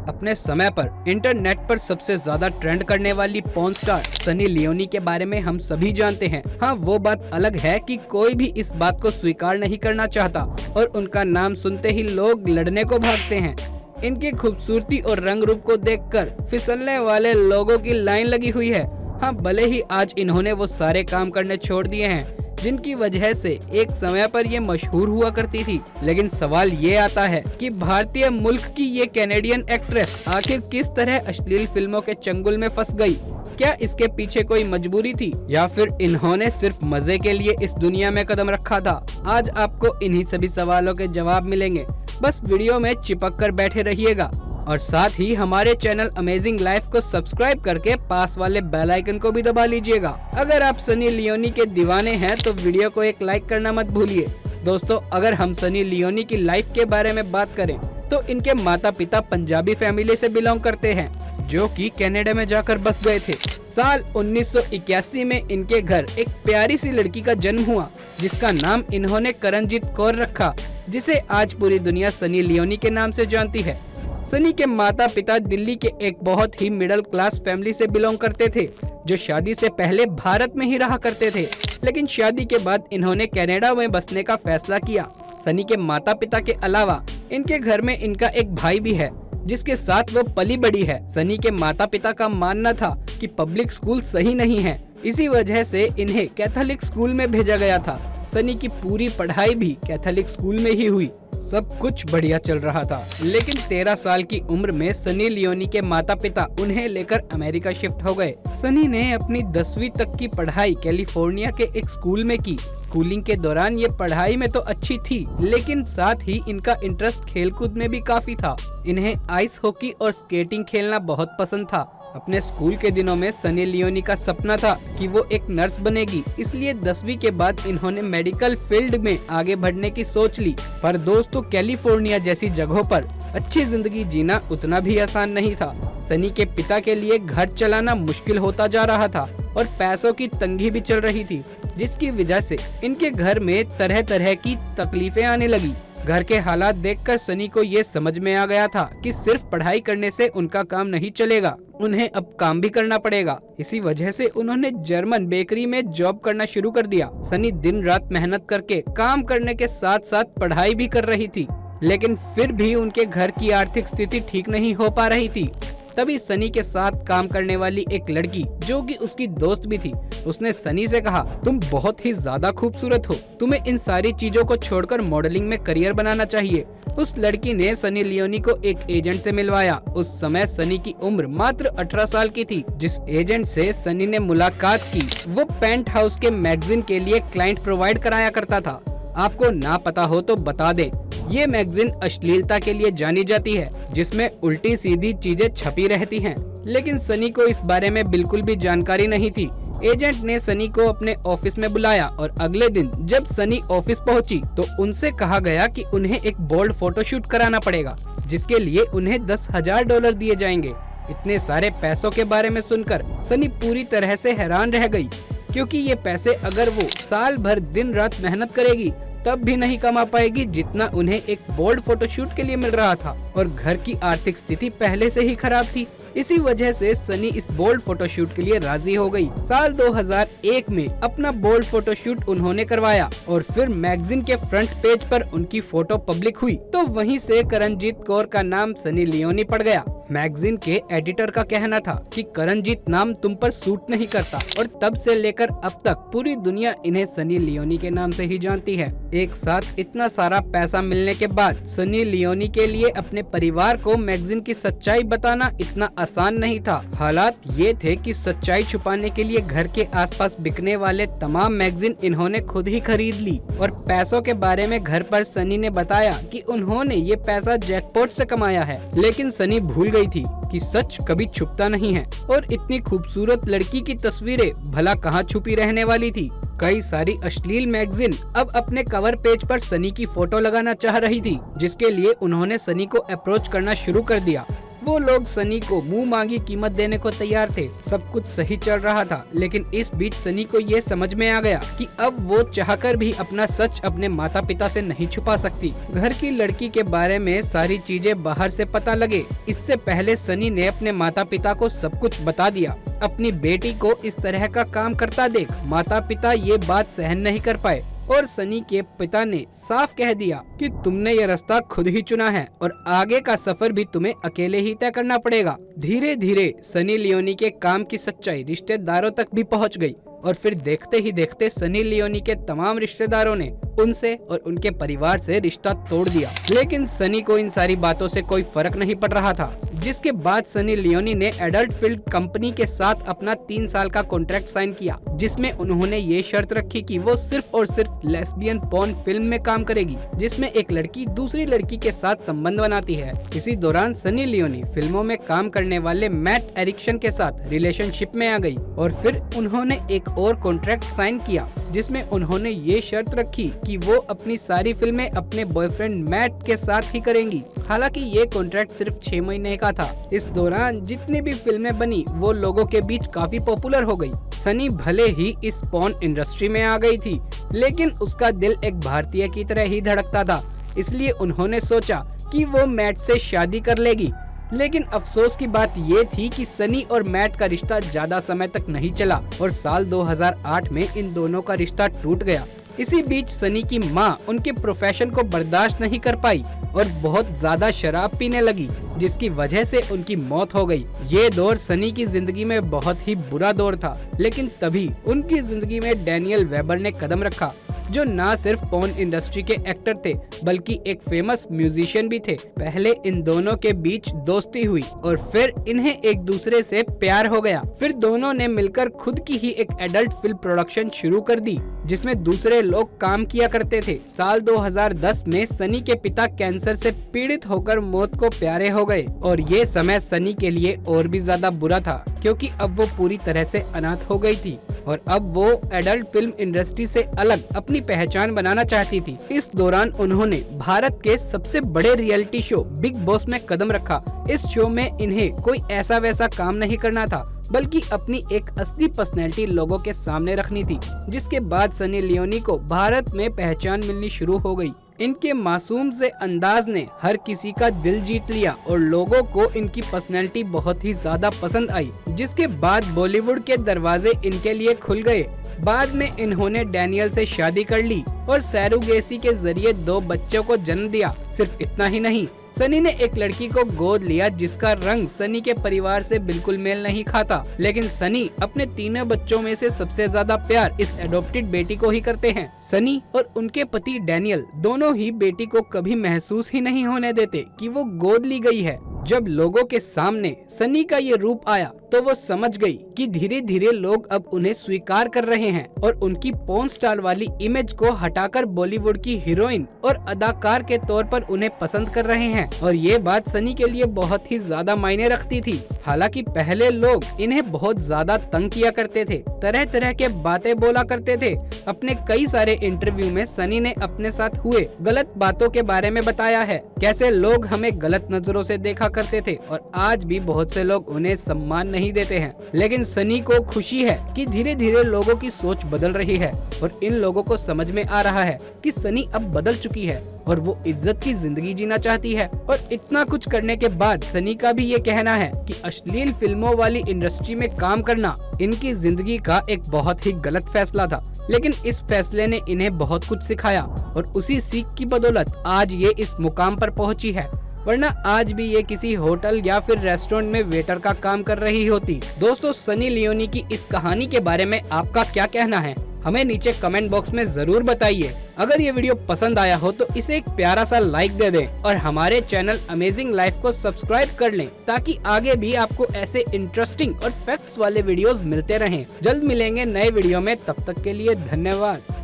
अपने समय पर इंटरनेट पर सबसे ज्यादा ट्रेंड करने वाली पॉर्न स्टार सनी लियोनी के बारे में हम सभी जानते हैं। हाँ, वो बात अलग है कि कोई भी इस बात को स्वीकार नहीं करना चाहता और उनका नाम सुनते ही लोग लड़ने को भागते हैं। इनकी खूबसूरती और रंग रूप को देखकर फिसलने वाले लोगों की लाइन लगी हुई है। हाँ, भले ही आज इन्होंने वो सारे काम करने छोड़ दिए हैं जिनकी वजह से एक समय पर ये मशहूर हुआ करती थी, लेकिन सवाल ये आता है कि भारतीय मुल्क की ये कैनेडियन एक्ट्रेस आखिर किस तरह अश्लील फिल्मों के चंगुल में फंस गई। क्या इसके पीछे कोई मजबूरी थी या फिर इन्होंने सिर्फ मजे के लिए इस दुनिया में कदम रखा था? आज आपको इन्हीं सभी सवालों के जवाब मिलेंगे। बस वीडियो में चिपक कर बैठे रहिएगा और साथ ही हमारे चैनल अमेजिंग लाइफ को सब्सक्राइब करके पास वाले बेल आइकन को भी दबा लीजिएगा। अगर आप सनी लियोनी के दीवाने हैं तो वीडियो को एक लाइक करना मत भूलिए। दोस्तों, अगर हम सनी लियोनी की लाइफ के बारे में बात करें तो इनके माता पिता पंजाबी फैमिली से बिलोंग करते हैं, जो कि कनाडा में जाकर बस गए थे। साल 1981 में इनके घर एक प्यारी सी लड़की का जन्म हुआ, जिसका नाम इन्होंने करणजीत कौर रखा, जिसे आज पूरी दुनिया सनी लियोनी के नाम से जानती है। सनी के माता पिता दिल्ली के एक बहुत ही मिडिल क्लास फैमिली से बिलोंग करते थे, जो शादी से पहले भारत में ही रहा करते थे, लेकिन शादी के बाद इन्होंने कनाडा में बसने का फैसला किया। सनी के माता पिता के अलावा इनके घर में इनका एक भाई भी है, जिसके साथ वो पली बड़ी है। सनी के माता पिता का मानना था कि पब्लिक स्कूल सही नहीं है, इसी वजह से इन्हें कैथोलिक स्कूल में भेजा गया था। सनी की पूरी पढ़ाई भी कैथोलिक स्कूल में ही हुई। सब कुछ बढ़िया चल रहा था, लेकिन 13 साल की उम्र में सनी लियोनी के माता पिता उन्हें लेकर अमेरिका शिफ्ट हो गए। सनी ने अपनी 10वीं तक की पढ़ाई कैलिफोर्निया के एक स्कूल में की। स्कूलिंग के दौरान ये पढ़ाई में तो अच्छी थी, लेकिन साथ ही इनका इंटरेस्ट खेलकूद में भी काफी था। इन्हें आइस हॉकी और स्केटिंग खेलना बहुत पसंद था। अपने स्कूल के दिनों में सनी लियोनी का सपना था कि वो एक नर्स बनेगी, इसलिए 10वीं के बाद इन्होंने मेडिकल फील्ड में आगे बढ़ने की सोच ली। पर दोस्तों, कैलिफोर्निया जैसी जगहों पर अच्छी जिंदगी जीना उतना भी आसान नहीं था। सनी के पिता के लिए घर चलाना मुश्किल होता जा रहा था और पैसों की तंगी भी चल रही थी, जिसकी वजह से इनके घर में तरह तरह की तकलीफें आने लगी। घर के हालात देखकर सनी को ये समझ में आ गया था कि सिर्फ पढ़ाई करने से उनका काम नहीं चलेगा, उन्हें अब काम भी करना पड़ेगा। इसी वजह से उन्होंने जर्मन बेकरी में जॉब करना शुरू कर दिया। सनी दिन रात मेहनत करके काम करने के साथ साथ पढ़ाई भी कर रही थी, लेकिन फिर भी उनके घर की आर्थिक स्थिति ठीक नहीं हो पा रही थी। तभी सनी के साथ काम करने वाली एक लड़की, जो कि उसकी दोस्त भी थी, उसने सनी से कहा, तुम बहुत ही ज्यादा खूबसूरत हो, तुम्हें इन सारी चीजों को छोड़कर मॉडलिंग में करियर बनाना चाहिए। उस लड़की ने सनी लियोनी को एक एजेंट से मिलवाया। उस समय सनी की उम्र मात्र 18 साल की थी। जिस एजेंट से सनी ने मुलाकात की, वो पेंट हाउस के मैगजीन के लिए क्लाइंट प्रोवाइड कराया करता था। आपको ना पता हो तो बता दें, ये मैगजीन अश्लीलता के लिए जानी जाती है, जिसमें उल्टी सीधी चीजें छपी रहती हैं। लेकिन सनी को इस बारे में बिल्कुल भी जानकारी नहीं थी। एजेंट ने सनी को अपने ऑफिस में बुलाया और अगले दिन जब सनी ऑफिस पहुंची तो उनसे कहा गया कि उन्हें एक बोल्ड फोटोशूट कराना पड़ेगा, जिसके लिए उन्हें $10,000 दिए जाएंगे। इतने सारे पैसों के बारे में सुनकर सनी पूरी तरह से हैरान रह गई, क्योंकि ये पैसे अगर वो साल भर दिन रात मेहनत करेगी तब भी नहीं कमा पाएगी जितना उन्हें एक बोल्ड फोटोशूट के लिए मिल रहा था, और घर की आर्थिक स्थिति पहले से ही खराब थी। इसी वजह से सनी इस बोल्ड फोटोशूट के लिए राजी हो गई। साल 2001 में अपना बोल्ड फोटोशूट उन्होंने करवाया और फिर मैगजीन के फ्रंट पेज पर उनकी फोटो पब्लिक हुई, तो वहीं से करणजीत कौर का नाम सनी लियोनी पड़ गया। मैगजीन के एडिटर का कहना था कि करणजीत नाम तुम पर सूट नहीं करता, और तब से लेकर अब तक पूरी दुनिया इन्हें सनी लियोनी के नाम से ही जानती है। एक साथ इतना सारा पैसा मिलने के बाद सनी लियोनी के लिए अपने परिवार को मैगजीन की सच्चाई बताना इतना आसान नहीं था। हालात ये थे कि सच्चाई छुपाने के लिए घर के आसपास बिकने वाले तमाम मैगजीन इन्होंने खुद ही खरीद ली, और पैसों के बारे में घर पर सनी ने बताया कि उन्होंने ये पैसा जैकपॉट से कमाया है। लेकिन सनी भूल गई थी कि सच कभी छुपता नहीं है, और इतनी खूबसूरत लड़की की तस्वीरें भला कहाँ छुपी रहने वाली थी। कई सारी अश्लील मैगजीन अब अपने कवर पेज पर सनी की फोटो लगाना चाह रही थी, जिसके लिए उन्होंने सनी को अप्रोच करना शुरू कर दिया। वो लोग सनी को मुंह मांगी कीमत देने को तैयार थे। सब कुछ सही चल रहा था, लेकिन इस बीच सनी को ये समझ में आ गया कि अब वो चाहकर भी अपना सच अपने माता पिता से नहीं छुपा सकती। घर की लड़की के बारे में सारी चीजें बाहर से पता लगे, इससे पहले सनी ने अपने माता पिता को सब कुछ बता दिया। अपनी बेटी को इस तरह का काम करता देख माता पिता ये बात सहन नहीं कर पाए और सनी के पिता ने साफ कह दिया कि तुमने ये रास्ता खुद ही चुना है और आगे का सफर भी तुम्हें अकेले ही तय करना पड़ेगा। धीरे धीरे सनी लियोनी के काम की सच्चाई रिश्तेदारों तक भी पहुंच गई और फिर देखते ही देखते सनी लियोनी के तमाम रिश्तेदारों ने उनसे और उनके परिवार से रिश्ता तोड़ दिया। लेकिन सनी को इन सारी बातों से कोई फर्क नहीं पड़ रहा था, जिसके बाद सनी लियोनी ने एडल्ट फिल्म कंपनी के साथ अपना 3 साल का कॉन्ट्रैक्ट साइन किया, जिसमें उन्होंने ये शर्त रखी कि वो सिर्फ और सिर्फ लेस्बियन पॉर्न फिल्म में काम करेगी, जिसमें एक लड़की दूसरी लड़की के साथ संबंध बनाती है। इसी दौरान सनी लियोनी फिल्मों में काम करने वाले मैट एरिक्सन के साथ रिलेशनशिप में आ गई और फिर उन्होंने एक और कॉन्ट्रैक्ट साइन किया, जिसमें उन्होंने ये शर्त रखी कि वो अपनी सारी फिल्में अपने बॉयफ्रेंड मैट के साथ ही करेंगी। हालांकि ये कॉन्ट्रैक्ट सिर्फ 6 महीने का था। इस दौरान जितनी भी फिल्में बनी वो लोगों के बीच काफी पॉपुलर हो गई। सनी भले ही इस पॉर्न इंडस्ट्री में आ गई थी, लेकिन उसका दिल एक भारतीय की तरह ही धड़कता था, इसलिए उन्होंने सोचा कि वो मैट से शादी कर लेगी। लेकिन अफसोस की बात ये थी कि सनी और मैट का रिश्ता ज्यादा समय तक नहीं चला और साल 2008 में इन दोनों का रिश्ता टूट गया। इसी बीच सनी की मां उनके प्रोफेशन को बर्दाश्त नहीं कर पाई और बहुत ज्यादा शराब पीने लगी, जिसकी वजह से उनकी मौत हो गई। ये दौर सनी की जिंदगी में बहुत ही बुरा दौर था, लेकिन तभी उनकी जिंदगी में डैनियल वेबर ने कदम रखा, जो ना सिर्फ पॉर्न इंडस्ट्री के एक्टर थे बल्कि एक फेमस म्यूजिशियन भी थे। पहले इन दोनों के बीच दोस्ती हुई और फिर इन्हें एक दूसरे से प्यार हो गया। फिर दोनों ने मिलकर खुद की ही एक एडल्ट फिल्म प्रोडक्शन शुरू कर दी, जिसमें दूसरे लोग काम किया करते थे। साल 2010 में सनी के पिता कैंसर से पीड़ित होकर मौत को प्यारे हो गए और ये समय सनी के लिए और भी ज्यादा बुरा था, क्योंकि अब वो पूरी तरह से अनाथ हो गई थी और अब वो एडल्ट फिल्म इंडस्ट्री से अलग अपनी पहचान बनाना चाहती थी। इस दौरान उन्होंने भारत के सबसे बड़े रियलिटी शो बिग बॉस में कदम रखा। इस शो में इन्हें कोई ऐसा वैसा काम नहीं करना था, बल्कि अपनी एक असली पर्सनैलिटी लोगों के सामने रखनी थी, जिसके बाद सनी लियोनी को भारत में पहचान मिलनी शुरू हो गई। इनके मासूम से अंदाज ने हर किसी का दिल जीत लिया और लोगों को इनकी पर्सनैलिटी बहुत ही ज्यादा पसंद आई, जिसके बाद बॉलीवुड के दरवाजे इनके लिए खुल गए। बाद में इन्होंने डैनियल से शादी कर ली और सैरुगेसी के जरिए 2 बच्चों को जन्म दिया। सिर्फ इतना ही नहीं, सनी ने एक लड़की को गोद लिया जिसका रंग सनी के परिवार से बिल्कुल मेल नहीं खाता, लेकिन सनी अपने 3 बच्चों में से सबसे ज्यादा प्यार इस एडॉप्टेड बेटी को ही करते हैं। सनी और उनके पति डैनियल दोनों ही बेटी को कभी महसूस ही नहीं होने देते कि वो गोद ली गई है। जब लोगों के सामने सनी का ये रूप आया तो वो समझ गई कि धीरे धीरे लोग अब उन्हें स्वीकार कर रहे हैं और उनकी पॉर्न स्टार वाली इमेज को हटाकर बॉलीवुड की हीरोइन और अदाकार के तौर पर उन्हें पसंद कर रहे हैं। और ये बात सनी के लिए बहुत ही ज्यादा मायने रखती थी। हालांकि पहले लोग इन्हें बहुत ज्यादा तंग किया करते थे, तरह तरह के बातें बोला करते थे। अपने कई सारे इंटरव्यू में सनी ने अपने साथ हुए गलत बातों के बारे में बताया है, कैसे लोग हमें गलत नजरों से देखा करते थे और आज भी बहुत से लोग उन्हें सम्मान नहीं देते हैं। लेकिन सनी को खुशी है कि धीरे धीरे लोगों की सोच बदल रही है और इन लोगों को समझ में आ रहा है कि सनी अब बदल चुकी है और वो इज्जत की जिंदगी जीना चाहती है। और इतना कुछ करने के बाद सनी का भी ये कहना है कि अश्लील फिल्मों वाली इंडस्ट्री में काम करना इनकी जिंदगी का एक बहुत ही गलत फैसला था, लेकिन इस फैसले ने इन्हें बहुत कुछ सिखाया और उसी सीख की बदौलत आज ये इस मुकाम पर पहुंची है, वरना आज भी ये किसी होटल या फिर रेस्टोरेंट में वेटर का काम कर रही होती। दोस्तों, सनी लियोनी की इस कहानी के बारे में आपका क्या कहना है, हमें नीचे कमेंट बॉक्स में जरूर बताइए। अगर ये वीडियो पसंद आया हो तो इसे एक प्यारा सा लाइक दे दें और हमारे चैनल अमेजिंग लाइफ को सब्सक्राइब कर लें, ताकि आगे भी आपको ऐसे इंटरेस्टिंग और फैक्ट्स वाले वीडियोस मिलते रहें। जल्द मिलेंगे नए वीडियो में, तब तक के लिए धन्यवाद।